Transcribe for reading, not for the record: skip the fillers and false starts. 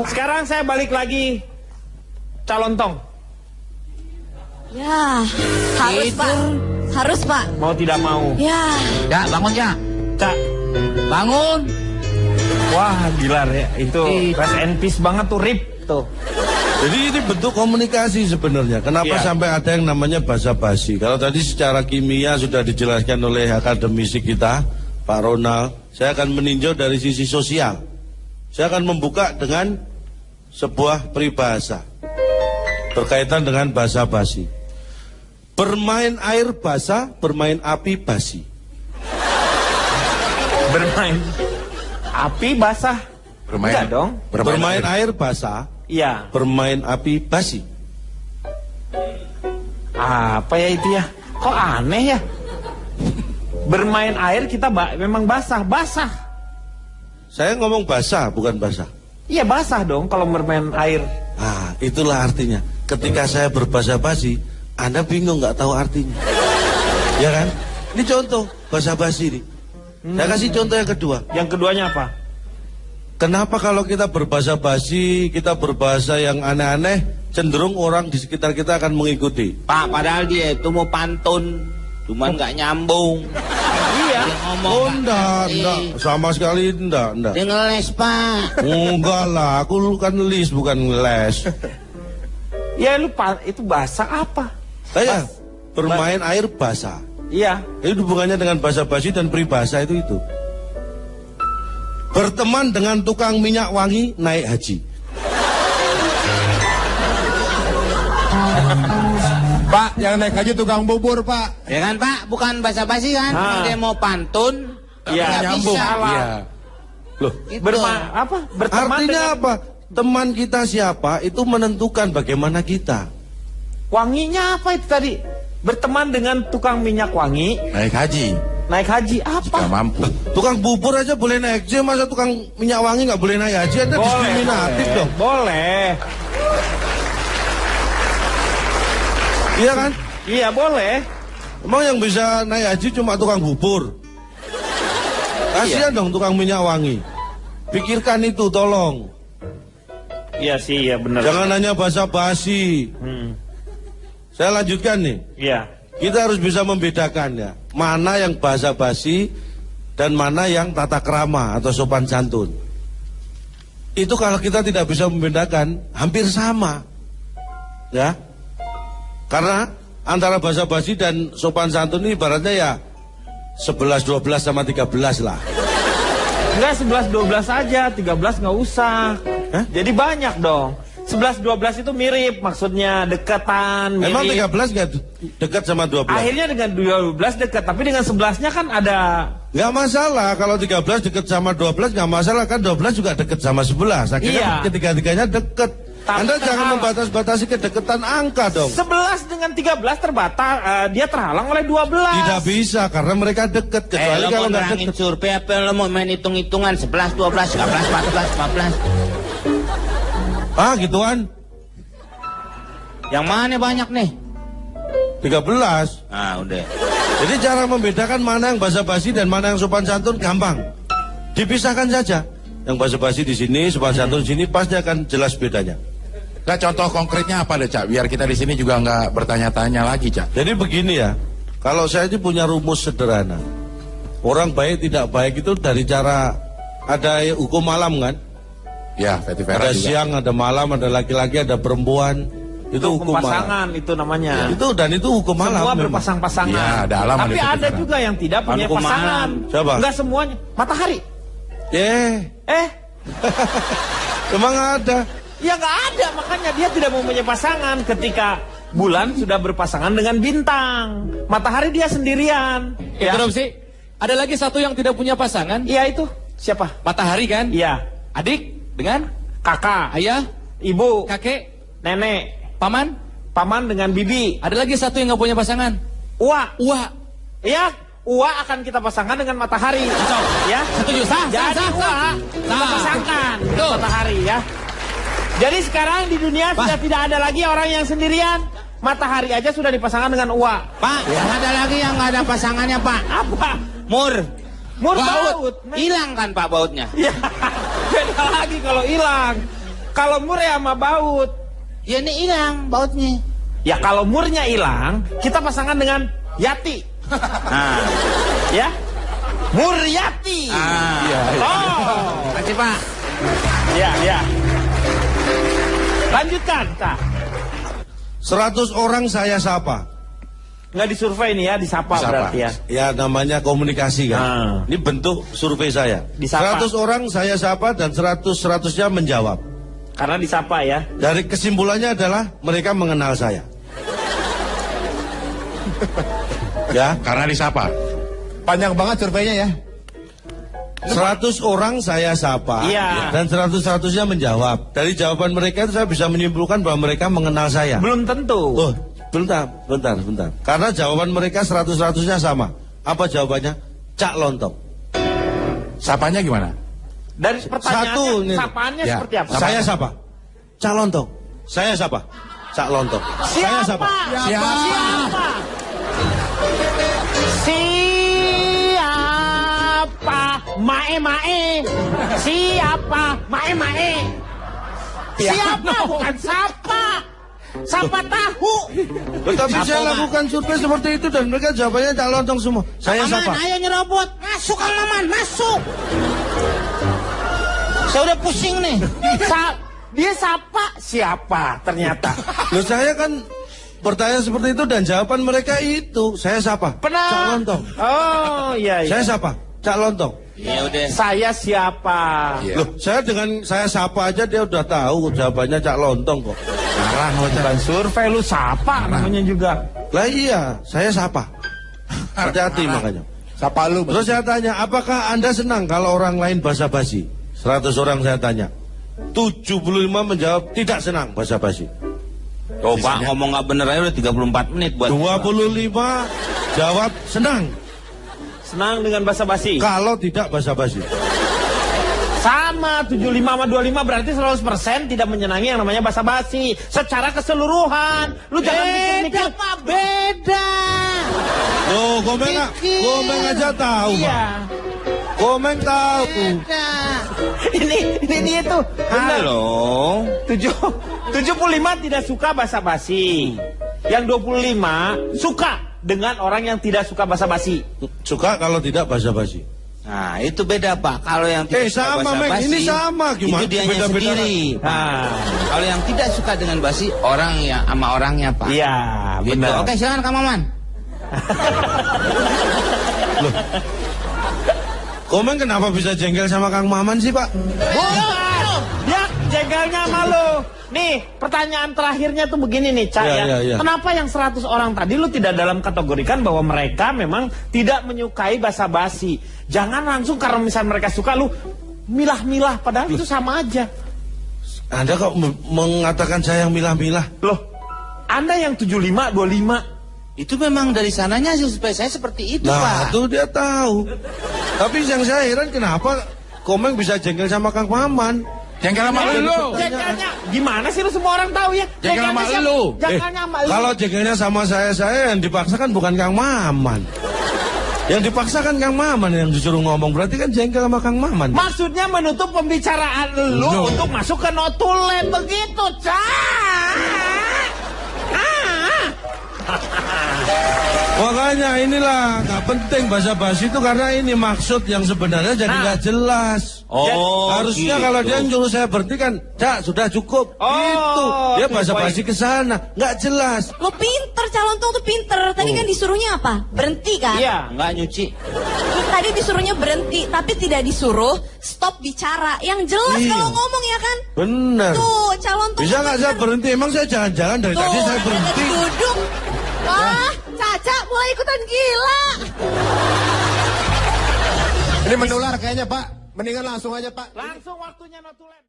Sekarang saya balik lagi calon tong. Ya, harus Itu. Pak. Harus Pak. Mau tidak mau. Ya. Ya, bangun ya. Cak. Bangun. Wah, gila ya. Itu rest and peace banget tuh, Rip tuh. Jadi ini bentuk komunikasi sebenarnya. Kenapa sampai ada yang namanya basa-basi? Kalau tadi secara kimia sudah dijelaskan oleh akademisi kita, Pak Ronald, saya akan meninjau dari sisi sosial. Saya akan membuka dengan sebuah peribahasa berkaitan dengan basa-basi. Bermain air basah, bermain api basi. Bermain api basah. Enggak dong. Bermain air basah, Iya. bermain api basi. Apa ya itu ya? Kok aneh ya? Bermain air kita memang basah. Saya ngomong basah, bukan basah. Iya basah dong kalau bermain air. Ah, itulah artinya. Ketika saya berbasa-basi, Anda bingung nggak tahu artinya. Ya kan? Ini contoh basa-basi nih. Saya kasih contoh yang kedua. Yang keduanya apa? Kenapa kalau kita berbasa-basi, kita berbahasa yang aneh-aneh, cenderung orang di sekitar kita akan mengikuti. Pak, padahal dia itu mau pantun, cuman nggak nyambung. Iya. Dia ngomong. Oh, enggak. Sama sekali enggak. Dia ngeles, Pak. Enggak lah, aku kan les bukan ngeles. Ya lupa itu basah apa? Saya bermain air basah. Iya. Itu hubungannya dengan basa-basi dan peribahasa itu. Berteman dengan tukang minyak wangi naik haji. Pak, yang naik haji tukang bubur, Pak. Ya kan, Pak? Bukan basa-basi kan? Dia mau pantun, tapi Iya, nggak nyambung. bisa. Iya. Loh, Gitu. Berteman artinya dengan apa? Teman kita siapa itu menentukan bagaimana kita. wanginya apa itu tadi? Berteman dengan tukang minyak wangi Naik haji, naik haji jika apa? mampu. Tukang bubur aja boleh naik haji, masa tukang minyak wangi nggak boleh naik haji? Anda diskriminatif dong. Boleh. Iya kan? Iya boleh. Emang yang bisa naik haji cuma tukang bubur? Kasihan dong tukang minyak wangi. Pikirkan itu tolong. Iya sih, iya benar. Jangan hanya basa-basi. Saya lanjutkan nih. Iya. Kita harus bisa membedakan ya, mana yang basa-basi dan mana yang tata krama atau sopan santun. Itu kalau kita tidak bisa membedakan, hampir sama. Ya. Karena antara basa-basi dan sopan santun ini ibaratnya ya 11, 12 sama 13 lah. Enggak 11 12 aja, 13 nggak usah. Hah? Jadi banyak dong. 11 12 itu mirip maksudnya, dekatan, mirip. Emang 13 nggak dekat sama 12? Akhirnya dengan 12 dekat, tapi dengan 11-nya kan ada. Nggak masalah, kalau 13 dekat sama 12 nggak masalah, kan 12 juga dekat sama 11. Akhirnya Iya. ketiga-tiganya dekat. Tapi Anda jangan terhalang. membatas-batasi kedekatan angka dong. 11 dengan 13 terbatas, dia terhalang oleh 12. Tidak bisa, karena mereka dekat. Kecuali Lo kalau mau nggak nerangin dekat. survei apa lo mau main hitung-hitungan 11, 12, 13, 14, 15. Ah, gituan. Yang mana banyak nih? 13. Ah, udah. Jadi cara membedakan mana yang basa-basi dan mana yang sopan santun gampang. Dipisahkan saja. Yang basa-basi di sini, sopan santun di sini, pasti akan jelas bedanya. Nah, contoh konkretnya apa deh, Cak? Biar kita di sini juga nggak bertanya-tanya lagi, Cak. Jadi begini ya, kalau saya ini punya rumus sederhana. Orang baik tidak baik itu dari cara, ada hukum malam kan? Ya, Feti Vera Ada juga. siang, ada malam, ada laki-laki, ada perempuan. Itu hukum malam. pasangan itu namanya. Itu hukum malam. Semua memang. berpasang-pasangan. Iya, ada alam, Tapi ada ada Feti juga yang tidak punya Hukum pasangan. malam. Siapa? Enggak semuanya. Matahari. Eh, Emang ada. ya nggak ada. Makanya dia tidak mempunyai pasangan ketika bulan sudah berpasangan dengan bintang. Matahari dia sendirian. Ya. Interupsi. Ada lagi satu yang tidak punya pasangan. Iya itu. Siapa? Matahari kan? Iya. Adik dengan Kakak, ayah, ibu, kakek, nenek, paman. paman dengan bibi. Ada lagi satu yang nggak punya pasangan. Ua. Ua. Iya, Ua akan kita pasangkan dengan matahari. Ya. Setuju. Sah. Jadi Ua kita pasangkan dengan matahari ya. Jadi sekarang di dunia sudah tidak ada lagi orang yang sendirian. Matahari aja sudah dipasangkan dengan Ua. Pak, ada lagi yang nggak ada pasangannya, Pak. Apa? Mur. Baut. Hilang kan, Pak, bautnya? Ya. Beda lagi kalau hilang. Kalau mur ya sama baut. Ya ini hilang bautnya. Ya kalau murnya hilang, kita pasangan dengan Yati. Nah, Ya, Muryati. iya. Oh, Makasih Pak. ya. Lanjutkan, Kak. 100 orang saya sapa. Nggak disurvei nih ya, disapa berarti ya. Ya namanya komunikasi kan. Ah. Ini bentuk survei saya. Disapa. 100 orang saya sapa dan 100-100-nya menjawab. Karena disapa ya. Dari kesimpulannya adalah mereka mengenal saya. Ya, Karena disapa. Panjang banget surveinya ya. 100 orang saya sapa Iya. dan 100-100-nya menjawab. Dari jawaban mereka itu saya bisa menyimpulkan bahwa mereka mengenal saya. Belum tentu. Oh, bentar. Karena jawaban mereka 100-100-nya sama. Apa jawabannya? Cak Lontong. Sapanya gimana? Dari Satu, pertanyaannya, nih. sapaannya Ya. seperti apa? Saya sapa. Cak Lontong. Saya sapa. Cak Lontong. Saya sapa. Siapa? Mae. Siapa? Mae. Siapa? Bukan sapa. Sapa tahu. Tetapi saya lakukan survei seperti itu dan mereka jawabannya Cak Lontong semua. Saya sapa. Ayo nyerobot. Masuk Kang Maman, masuk. Saya udah pusing nih. Dia sapa siapa ternyata. Loh saya kan bertanya seperti itu dan jawaban mereka itu. Saya sapa. Cak Lontong. Oh iya. Saya sapa. Cak Lontong. Ya udah. Saya siapa? Loh, saya dengan saya sapa aja dia udah tahu jawabannya Cak Lontong kok. Marah lo Cak. Bukan survei lu sapa namanya juga. Lah iya, saya sapa. Hati-hati makanya. Sapa lu. Terus saya tanya, apakah Anda senang kalau orang lain basa-basi? 100 orang saya tanya. 75 menjawab tidak senang basa-basi. Oh Pak, ngomong nggak bener aja udah 34 menit buat 25 jawab senang Senang dengan basa-basi. kalau tidak basa-basi. Sama 75 sama 25 berarti 100% tidak menyenangi yang namanya basa-basi secara keseluruhan. Lu jangan mikir-mikir. Beda. Loh, Komeng aja tahu, Pak. Iya. Komeng tahu. Ini dia tuh. Halo. 75 tidak suka basa-basi. Yang 25 suka dengan orang yang tidak suka basa-basi. Suka kalau tidak basa-basi. Nah, itu beda Pak. Kalau yang tidak suka sama, Mek. basa-basi, Ini sama. Gimana? itu dianya Beda-beda sendiri. Pak. Nah. Kalau yang tidak suka dengan basi, orang ya sama orangnya Pak. Iya, Gitu. benar. Oke, silakan Kang Maman. Komeng kenapa bisa jengkel sama Kang Maman sih, Pak? Bukan. Ya, jengkelnya malu. Nih, pertanyaan terakhirnya tuh begini nih, Cak ya. Ya. Kenapa yang 100 orang tadi lu tidak dalam kategorikan bahwa mereka memang tidak menyukai basa-basi? Jangan langsung karena misalnya mereka suka lu milah-milah, padahal itu sama aja. Anda kok mengatakan saya yang milah-milah? Loh, Anda yang 75, 25. Itu memang dari sananya supaya saya seperti itu Nah, Pak. itu dia tahu. Tapi yang saya heran kenapa Komeng bisa jengkel sama Kang Maman? Jengkel sama lu. Jengkelnya gimana sih lu semua orang tahu ya? Jengkel sama Jengkelnya lu. Jengkelnya sama lu. Kalau jengkelnya sama saya yang dipaksakan bukan Kang Maman. Yang dipaksakan Kang Maman yang disuruh ngomong, berarti kan jengkel sama Kang Maman. Maksudnya menutup pembicaraan lu untuk masuk ke notulen begitu, Cak. Makanya inilah nggak penting basa-basi itu karena ini maksud yang sebenarnya jadi nggak jelas. Oh, Harusnya gitu. kalau dia nyuruh saya berhenti kan, Cak sudah cukup. Oh, Gitu. Dia oke, basa-basi ke sana, nggak jelas. Lo pinter, calon tuh pinter. Tadi kan disuruhnya apa? Berhenti kan? Iya. Enggak nyuci. Tadi disuruhnya berhenti, tapi tidak disuruh stop bicara. Yang jelas Iya. kalau ngomong ya kan? Bener. Tuh, calon tuh Bisa nggak saya berhenti? Emang saya jalan-jalan dari tadi saya berhenti. duduk. Wah, Caca mulai ikutan gila. Ini menular kayaknya Pak. Mendingan langsung aja Pak. Langsung waktunya notulen.